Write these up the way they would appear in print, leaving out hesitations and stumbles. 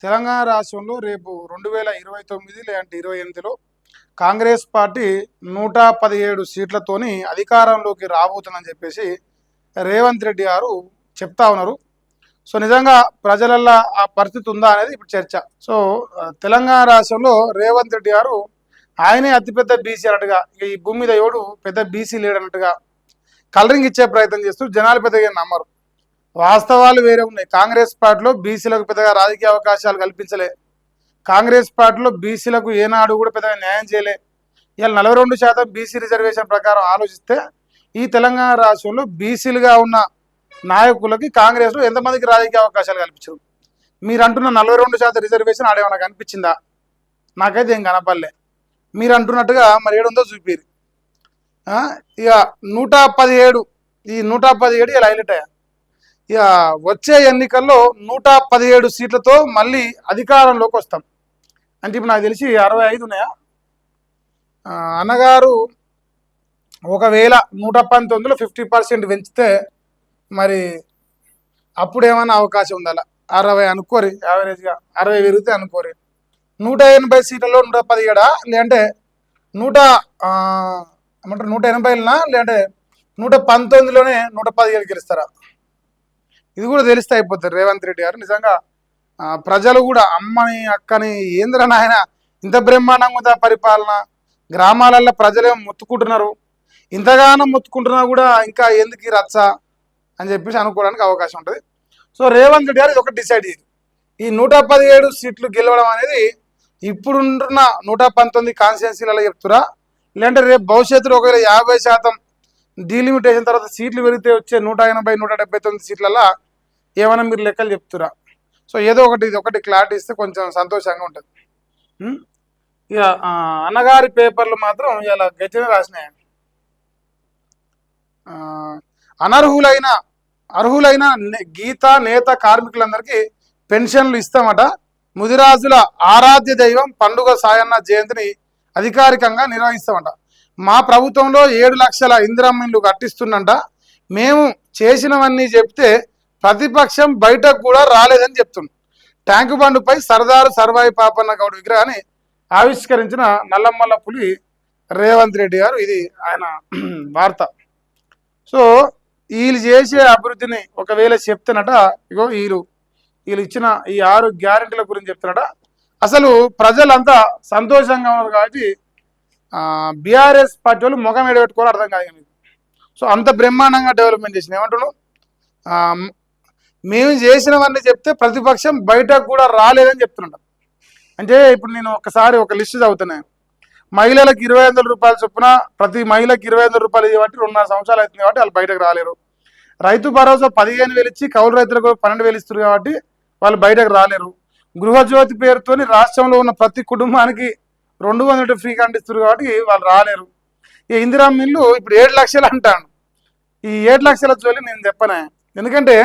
తెలంగాణ రాష్ట్రంలో రేపు 2029 లేదంటే 28లో కాంగ్రెస్ పార్టీ 117 సీట్లతోని అధికారంలోకి రాబోతుందని చెప్పేసి రేవంత్ రెడ్డి గారు చెప్తా ఉన్నారు. సో నిజంగా ప్రజలల్లో ఆ పరిస్థితి ఉందా అనేది ఇప్పుడు చర్చ. సో తెలంగాణ రాష్ట్రంలో రేవంత్ రెడ్డి గారు ఆయనే అతిపెద్ద బీసీ అన్నట్టుగా, ఇక ఈ భూమి మీద ఎవడు పెద్ద బీసీ లేడన్నట్టుగా కలరింగ్ ఇచ్చే ప్రయత్నం చేస్తూ జనాలు పెద్దగా నమ్మరు. వాస్తవాలు వేరే ఉన్నాయి. కాంగ్రెస్ పార్టీలో బీసీలకు పెద్దగా రాజకీయ అవకాశాలు కల్పించలే. కాంగ్రెస్ పార్టీలో బీసీలకు ఏనాడు కూడా పెద్దగా న్యాయం చేయలే. ఇవాళ 42% బీసీ రిజర్వేషన్ ప్రకారం ఆలోచిస్తే ఈ తెలంగాణ రాష్ట్రంలో బీసీలుగా ఉన్న నాయకులకి కాంగ్రెస్లో ఎంతమందికి రాజకీయ అవకాశాలు కల్పించారు? మీరు అంటున్న 42% రిజర్వేషన్ ఆడేమన్నా కనిపించిందా? నాకైతే ఏం కనపడలే. మీరు అంటున్నట్టుగా మరి ఏడుందో చూపిరు. ఇక 117 ఈ 117 ఇలా హైలైట్ అయ్యా. ఇక వచ్చే ఎన్నికల్లో 117 సీట్లతో మళ్ళీ అధికారంలోకి వస్తాం. అంటే ఇప్పుడు నాకు తెలిసి 65 ఉన్నాయా? అన్నగారు ఒకవేళ 119లో 50% పెంచితే మరి అప్పుడు ఏమైనా అవకాశం ఉండాలి. 60 అనుకోరి, యావరేజ్గా 60 పెరిగితే అనుకోరి. 180 సీట్లలో 117 లేదంటే 180లనా లేదంటే 119లోనే 117 గెలుస్తారా? ఇది కూడా తెలిస్తే అయిపోతుంది. రేవంత్ రెడ్డి గారు నిజంగా ప్రజలు కూడా అమ్మని అక్కని ఏంద్ర నాయన ఇంత బ్రహ్మాండంగా ఉందా పరిపాలన, గ్రామాలల్లో ప్రజలేమో మొత్తుకుంటున్నారు, ఇంతగానో మొత్తుకుంటున్నా కూడా ఇంకా ఎందుకు ఈ రచ్చ అని చెప్పేసి అనుకోవడానికి అవకాశం ఉంటుంది. సో రేవంత్ రెడ్డి గారు ఇది ఒకటి డిసైడ్ అయ్యారు. ఈ 117 సీట్లు గెలవడం అనేది ఇప్పుడున్న 119 కాన్స్టిట్యున్సీలలో చెప్తురా, లేదంటే రేపు భవిష్యత్తులో ఒకవేళ 50% డీలిమిటేషన్ తర్వాత సీట్లు పెరిగితే వచ్చే 180 179 సీట్లలో ఏమైనా మీరు లెక్కలు చెప్తురా? సో ఏదో ఒకటి క్లారిటీ ఇస్తే కొంచెం సంతోషంగా ఉంటుంది. ఇక అన్నగారి పేపర్లు మాత్రం ఇలా గట్టిగా రాసినాయి. అర్హులైన గీత నేత కార్మికులందరికీ పెన్షన్లు ఇస్తామట. ముదిరాజుల ఆరాధ్య దైవం పండుగ సాయన్న జయంతిని అధికారికంగా నిర్వహిస్తామట. మా ప్రభుత్వంలో 7 లక్షల ఇందిరమ్మ ఇల్లు కట్టిస్తుందంట. మేము చేసినవన్నీ చెప్తే ప్రతిపక్షం బయటకు కూడా రాలేదని చెప్తుంది. ట్యాంకు బండుపై సర్దారు సర్వాయి పాపన్న గౌడ్ విగ్రహాన్ని ఆవిష్కరించిన నల్లమల్ల పులి రేవంత్ రెడ్డి గారు. ఇది ఆయన వార్త. సో వీళ్ళు చేసే అభివృద్ధిని ఒకవేళ చెప్తున్నట, ఇగో వీళ్ళు ఇచ్చిన ఈ 6 గ్యారెంటీల గురించి చెప్తున్నట. అసలు ప్రజలంతా సంతోషంగా ఉన్నారు కాబట్టి బీఆర్ఎస్ పార్టీ వాళ్ళు ముఖం ఎడబెట్టుకోవాలి అర్థం కాదు మీకు. సో అంత బ్రహ్మాండంగా డెవలప్మెంట్ చేసిన ఏమంటున్నాం, మేము చేసినవన్నీ చెప్తే ప్రతిపక్షం బయటకు కూడా రాలేదని చెప్తున్నాడు. అంటే ఇప్పుడు నేను ఒకసారి ఒక లిస్ట్ చదువుతున్నాను. మహిళలకు 25,000 రూపాయల చొప్పున ప్రతి మహిళకి 25,000 రూపాయలు ఇవ్వబట్టి 2.5 సంవత్సరాలు అవుతుంది కాబట్టి వాళ్ళు బయటకు రాలేరు. రైతు భరోసా 15,000 ఇచ్చి కౌలు రైతులకు 12,000 ఇస్తారు కాబట్టి వాళ్ళు బయటకు రాలేరు. గృహజ్యోతి పేరుతోని రాష్ట్రంలో ఉన్న ప్రతి కుటుంబానికి 200 ఫ్రీ కండిస్తారు కాబట్టి వాళ్ళు రాలేరు. ఈ ఇందిరమ్మ ఇల్లు ఇప్పుడు 7 లక్షలు అంటాను. ఈ 7 లక్షల జోలి నేను చెప్పనే, ఎందుకంటే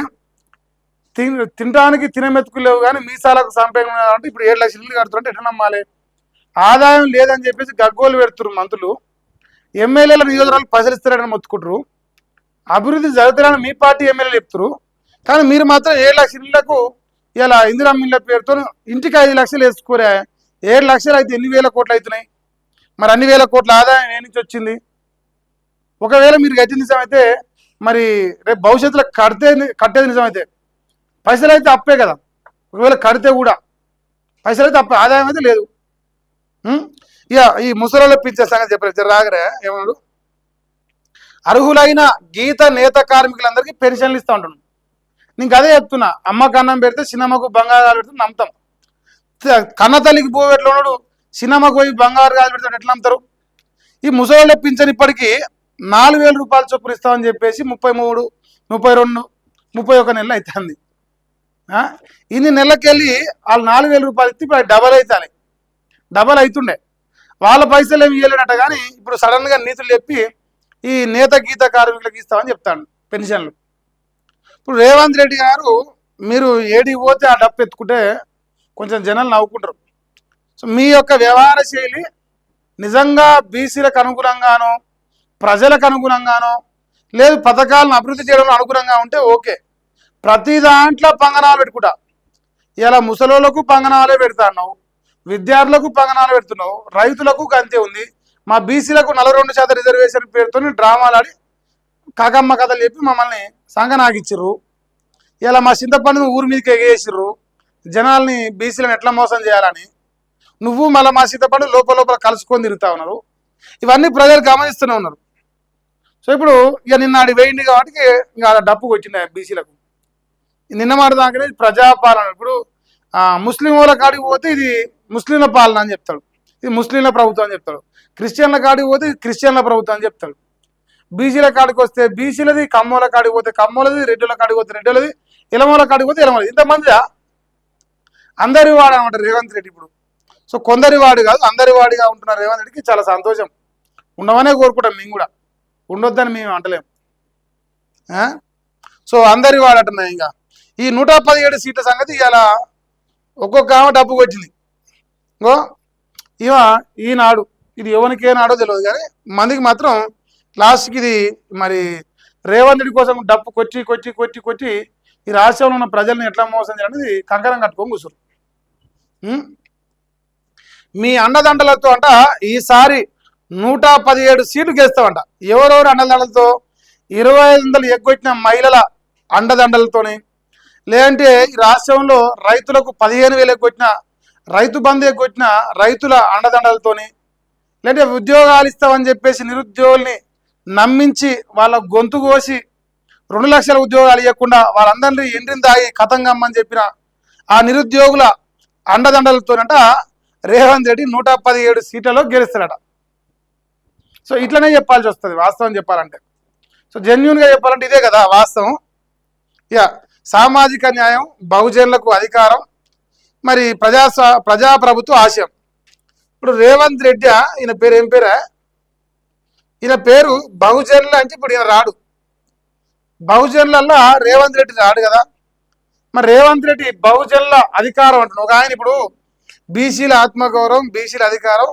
తినడానికి తినమెత్తుకులేవు కానీ మీసాలకు సంపేయం అంటే ఇప్పుడు 7 లక్షల ఇల్లు కడుతుంటే ఎట్లా నమ్మాలి? ఆదాయం లేదని చెప్పేసి గగ్గోలు పెడుతున్నారు మంత్రులు. ఎమ్మెల్యేల నియోజకవర్గాలు పరిశీలిస్తారని మొత్తుకుంటారు. అభివృద్ధి జరుగుతారని మీ పార్టీ ఎమ్మెల్యేలు చెప్తారు. కానీ మీరు మాత్రం 7 లక్షల ఇళ్లకు ఇలా ఇందిరమ్మ ఇళ్ళ పేరుతో ఇంటికి 5 లక్షలు వేసుకోరే. 7 లక్షలు అయితే ఎన్ని వేల కోట్లు అవుతున్నాయి? మరి అన్ని వేల కోట్ల ఆదాయం ఏ నుంచి వచ్చింది? ఒకవేళ మీరు గట్టి నిజమైతే మరి రేపు భవిష్యత్తులో కట్టేది నిజమైతే పైసలు అయితే అప్పే కదా. ఒకవేళ కడితే కూడా పైసలు అయితే అప్పే, ఆదాయం అయితే లేదు. ఇక ఈ ముసలిలో పిచ్చే సంగతి చెప్పారు రాగరే ఏమన్నాడు, అర్హులైన గీత నేత కార్మికులందరికీ పెన్షన్లు ఇస్తూ ఉంటున్నాను. నీకు అదే చెప్తున్నా, అమ్మకు అన్నం పెడితే చిన్నమ్మకు బంగారు కాలు పెడితే నమ్ముతాం. కన్న తల్లికి భూ ఎట్లా ఉన్నాడు, చిన్నమ్మకు పోయి బంగారు కాలు పెడతాడు ఎట్లా నమ్ముతారు? ఈ ముసలి పింఛన్ ఇప్పటికీ 4,000 రూపాయలు చొప్పున ఇస్తామని చెప్పేసి 33, 32, 31 నెలలు అవుతుంది. ఇన్ని నెలలకెళ్ళి వాళ్ళు 4,000 రూపాయలు ఇస్తే ఇప్పుడు డబల్ అవుతుండే. వాళ్ళ పైసలు ఏమి ఇవ్వలేనట్ట. కానీ ఇప్పుడు సడన్గా నీతులు చెప్పి ఈ నేత గీత కార్మికులకు ఇస్తామని చెప్తాడు పెన్షన్లు. ఇప్పుడు రేవంత్ రెడ్డి గారు మీరు ఏడికి పోతే ఆ డబ్బు ఎత్తుకుంటే కొంచెం జనాలు నవ్వుకుంటారు. సో మీ యొక్క వ్యవహార శైలి నిజంగా బీసీలకు అనుగుణంగానో ప్రజలకు అనుగుణంగానో లేదు పథకాలను అభివృద్ధి చేయడంలో అనుగుణంగా ఉంటే ఓకే. ప్రతి దాంట్లో పంగనాలు పెట్టుకుంటా ఇలా ముసలోళ్ళకు పంగనాలే పెడతాన్నావు, విద్యార్థులకు పంగనాలు పెడుతున్నావు, రైతులకు అంతే ఉంది. మా బీసీలకు 42% రిజర్వేషన్ పేరుతో డ్రామాలు ఆడి కాకమ్మ కథలు చెప్పి మమ్మల్ని సంగనాగిచ్చిర్రు. ఇలా మా చింతపండును ఊరి మీదకి ఎగేసిర్రు జనాల్ని, బీసీలను ఎట్లా మోసం చేయాలని. నువ్వు మళ్ళీ మా చింతపండు లోపల లోపల కలుసుకొని తిరుగుతా ఉన్నారు. ఇవన్నీ ప్రజలు గమనిస్తూనే ఉన్నారు. సో ఇప్పుడు ఇక నిన్న ఆడి వేయండి కాబట్టి ఇంకా డప్పు కొట్టింది బీసీలకు. నిన్న మాట దాకానే ప్రజాపాలన. ఇప్పుడు ముస్లిం వాళ్ళ కాడికి పోతే ఇది ముస్లింల పాలన అని చెప్తాడు, ఇది ముస్లింల ప్రభుత్వం అని చెప్తాడు. క్రిస్టియన్ల కాడికి పోతే ఇది క్రిస్టియన్ల ప్రభుత్వం అని చెప్తాడు. బీసీల కాడికి వస్తే బీసీలది, కమ్మోల కాడికి పోతే కమ్మోలది, రెడ్డిల కాడికి పోతే రెడ్డిలది, ఇలమోల కాడికి పోతే ఇలమోలది. ఇంతమంది అందరి వాడు అనమాట రేవంత్ రెడ్డి ఇప్పుడు. సో కొందరి వాడు కాదు, అందరి వాడిగా ఉంటున్న రేవంత్ రెడ్డికి చాలా సంతోషం. ఉండవనే కోరుకుంటాం మేము కూడా, ఉండొద్దని మేము అంటలేము. సో అందరి వాడటున్నాయి. ఇంకా ఈ 117 సీట్ల సంగతి ఇలా ఒక్కొక్క ఆమె డబ్బు కొట్టింది. ఇంకో ఈనాడు ఇది ఎవరికే నాడో తెలియదు, కానీ మందికి మాత్రం లాస్ట్కి ఇది మరి రేవంత్ రెడ్డి కోసం డప్పు కొట్టి కొట్టి కొట్టి కొట్టి ఈ రాష్ట్రంలో ఉన్న ప్రజల్ని ఎట్లా మోసం చేయాలనేది కంకణం కట్టుకొని కూర్చోరు. మీ అండదండలతో అంట ఈసారి 117 సీట్లు గెలుస్తామంట. ఎవరెవరు అండదండలతో? 2500 ఎగ్గొట్టిన మహిళల అండదండలతోని, లేదంటే ఈ రాష్ట్రంలో రైతులకు 15,000 ఎగ్గొట్టిన రైతు బంధు ఎగ్గొట్టిన రైతుల అండదండలతోని, లేదంటే ఉద్యోగాలు ఇస్తామని చెప్పేసి నిరుద్యోగుల్ని నమ్మించి వాళ్ళ గొంతు కోసి 2 లక్షల ఉద్యోగాలు ఇవ్వకుండా వాళ్ళందరినీ ఎండ్రిని దాగి కథంగమ్మని చెప్పిన ఆ నిరుద్యోగుల అండదండలతోనంట రేవంత్ రెడ్డి 117 సీట్లలో గెలుస్తాడట. సో ఇట్లనే చెప్పాల్సి వస్తుంది వాస్తవం చెప్పాలంటే. సో జెన్యున్గా చెప్పాలంటే ఇదే కదా వాస్తవం. సామాజిక న్యాయం, బహుజనులకు అధికారం, మరి ప్రజాప్రభుత్వ ఆశయం. ఇప్పుడు రేవంత్ రెడ్డి ఈయన పేరు ఏం పేరా? ఈయన పేరు బహుజనుల అంటే ఇప్పుడు ఈయన రాడు, బహుజనులలో రేవంత్ రెడ్డి రాడు కదా. మరి రేవంత్ రెడ్డి బహుజనుల అధికారం అంటున్నాడు. ఒక ఆయన ఇప్పుడు బీసీల ఆత్మగౌరవం, బీసీల అధికారం,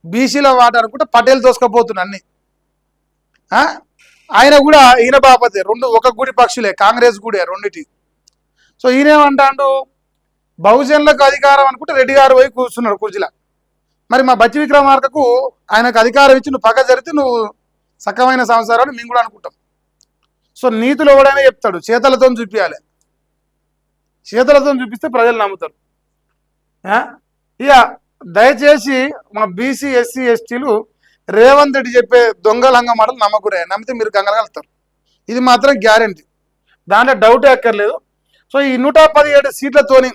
బీసీల వాట అనుకుంటే పటేల్ దోసుకపోతున్నా అన్ని. ఆయన కూడా ఈయన బాపతే రెండు ఒక గుడి పక్షులే, కాంగ్రెస్ గుడే రెండిటి. సో ఈయనేమంటాడు, బహుజనులకు అధికారం అనుకుంటే రెడ్డి గారు పోయి కూర్చున్నాడు కుర్చీలో. మరి మా బచ్చి విక్రమార్కకు ఆయనకు అధికారం ఇచ్చి నువ్వు పక్క జరిగితే నువ్వు సకమైన సంసారాన్ని మేము కూడా అనుకుంటాం. సో నీతులు ఎవడైనా చెప్తాడు, చేతలతో చూపించాలి, చేతలతో చూపిస్తే ప్రజలు నమ్ముతారు. ఇక దయచేసి మా బీసీ ఎస్సీ ఎస్టీలు రేవంత్ రెడ్డి చెప్పే దొంగలంగ మాటలు నమ్మకురే, నమ్మితే మీరు గంగలగలుగుతారు. ఇది మాత్రం గ్యారెంటీ, దాంట్లో డౌటే అక్కర్లేదు. సో ఈ 117 సీట్లతోని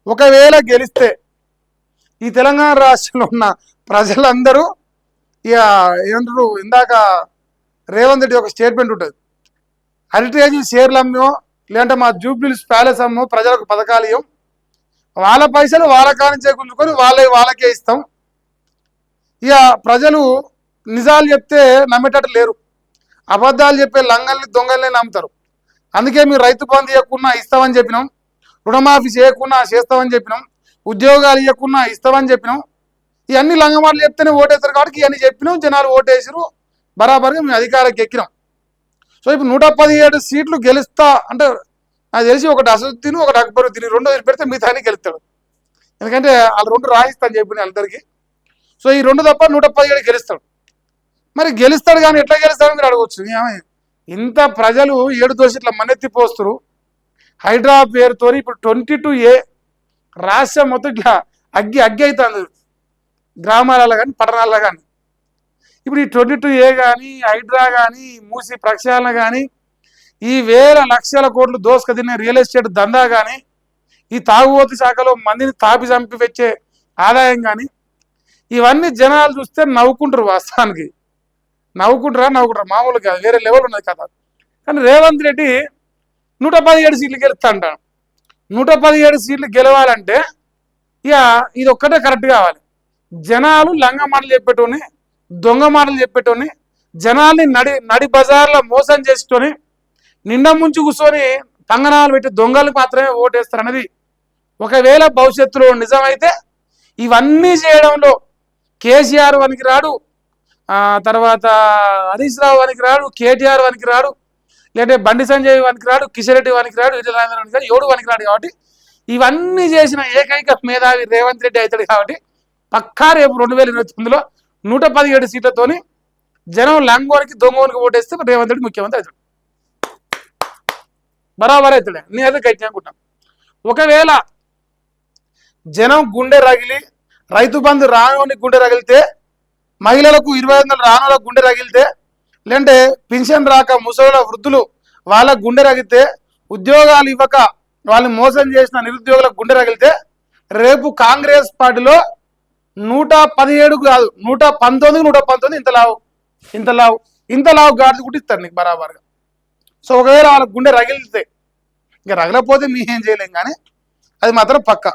ఒకవేళ గెలిస్తే ఈ తెలంగాణ రాష్ట్రంలో ఉన్న ప్రజలందరూ ఇక ఏమంటారు, ఇందాక రేవంత్ రెడ్డి ఒక స్టేట్మెంట్ ఉంటుంది, హెరిటేజ్ షేర్లు అమ్మో లేదంటే మా జూబ్లీహిల్స్ ప్యాలెస్ అమ్మో ప్రజలకు పథకాలు ఇవ్వం, వాళ్ళ పైసలు వాళ్ళ కానించే గుంజుకొని వాళ్ళకే ఇస్తాం. ఇక ప్రజలు నిజాలు చెప్తే నమ్మేటట్టు లేరు, అబద్ధాలు చెప్పే లంగల్ని దొంగల్ని నమ్ముతారు. అందుకే మీరు రైతు బంధు ఇవ్వకున్నా ఇస్తామని చెప్పినాం, రుణమాఫీ చేయకున్నా చేస్తామని చెప్పినాం, ఉద్యోగాలు ఇవ్వకున్నా ఇస్తామని చెప్పినాం. ఇవన్నీ లంగమాటలు చెప్తేనే ఓటేస్తారు కాబట్టి ఇవన్నీ చెప్పినాం, జనాలు ఓటేసారు, బరాబర్గా మేము అధికారానికి ఎక్కినాం. సో ఇప్పుడు 117 సీట్లు గెలుస్తా అంటే నాకు తెలిసి ఒకటి అసదుద్దీన్, ఒకటి అక్బరుద్దీన్, రెండో పెడితే మిగతాని గెలుస్తాడు. ఎందుకంటే వాళ్ళు 2 రాయిస్తా అని చెప్పిన వాళ్ళిద్దరికి. సో ఈ 2 తప్ప 117 గెలుస్తాడు. మరి గెలుస్తాడు కానీ ఎట్లా గెలుస్తాడని మీరు అడగవచ్చు. ఇంత ప్రజలు 7 దోషి ఇట్లా మన్నెత్తిపోస్తారు. హైడ్రా పేరుతో ఇప్పుడు 22A రాష్ట్రం మొత్తం ఇట్లా అగ్గి అవుతుంది, గ్రామాలలో కానీ పట్టణాలలో కానీ. ఇప్పుడు ఈ 22A కానీ, హైడ్రా కానీ, మూసి ప్రక్షాళన కానీ, ఈ వేల లక్షల కోట్లు దోసుక తినే రియల్ ఎస్టేట్ దందా కానీ, ఈ తాగుబోతు శాఖలో మందిని తాపి చంపి వచ్చే ఆదాయం కానీ, ఇవన్నీ జనాలు చూస్తే నవ్వుకుంటారు. వాస్తవానికి నవ్వుకుంటారా మామూలుగా వేరే లెవెల్ ఉన్నది కదా. కానీ రేవంత్ రెడ్డి 117 సీట్లు గెలుస్తా అంటాడు. 117 సీట్లు గెలవాలంటే ఇక ఇది ఒక్కటే కరెక్ట్ కావాలి. జనాలు లంగ మాటలు చెప్పేటోని, దొంగ మాటలు చెప్పేటోని, జనాల్ని నడి బజార్లో మోసం చేసేటోని, నిండా ముంచి కూర్చొని పంగనాలు పెట్టి దొంగలకు మాత్రమే ఓటేస్తారన్నది ఒకవేళ భవిష్యత్తులో నిజమైతే ఇవన్నీ చేయడంలో కేసీఆర్ వనికి రాడు, తర్వాత హరీష్ రావు వనికి రాడు, కేటీఆర్ వనికి రాడు, లేదంటే బండి సంజయ్ వనికి రాడు, కిషన్ రెడ్డి వనికి రాడు, ఈటెల రాజేందర్ వనికి రాడు, ఎవడు వనికి రాడు. కాబట్టి ఇవన్నీ చేసిన ఏకైక మేధావి రేవంత్ రెడ్డి అవుతాడు కాబట్టి పక్కా రేపు 2029లో 117 సీట్లతోని జనం లంగోనికి దొంగోనికి ఓటేస్తే రేవంత్ రెడ్డి ముఖ్యమంత్రి అవుతాడు. బరాబర్ అవుతాడు. నేనైతే గట్టి అనుకుంటాను. ఒకవేళ జనం గుండె రగిలి రైతు బంధు రానోని గుండె రగిలితే, మహిళలకు 2500 రానోళ్ళకు గుండె రగిలితే, లేదంటే పింఛన్ రాక ముసలి వృద్ధులు వాళ్ళ గుండె రగిలితే, ఉద్యోగాలు ఇవ్వక వాళ్ళని మోసం చేసిన నిరుద్యోగులకు గుండె రగిలితే, రేపు కాంగ్రెస్ పార్టీలో 117 కాదు 119 ఇంత లావు గాడి కుట్టిస్తారు నీకు బరాబర్గా. సో ఒకవేళ వాళ్ళ గుండె రగిలితే, ఇంకా రగలపోతే మీ ఏం చేయలేం, కానీ అది మాత్రం పక్కా.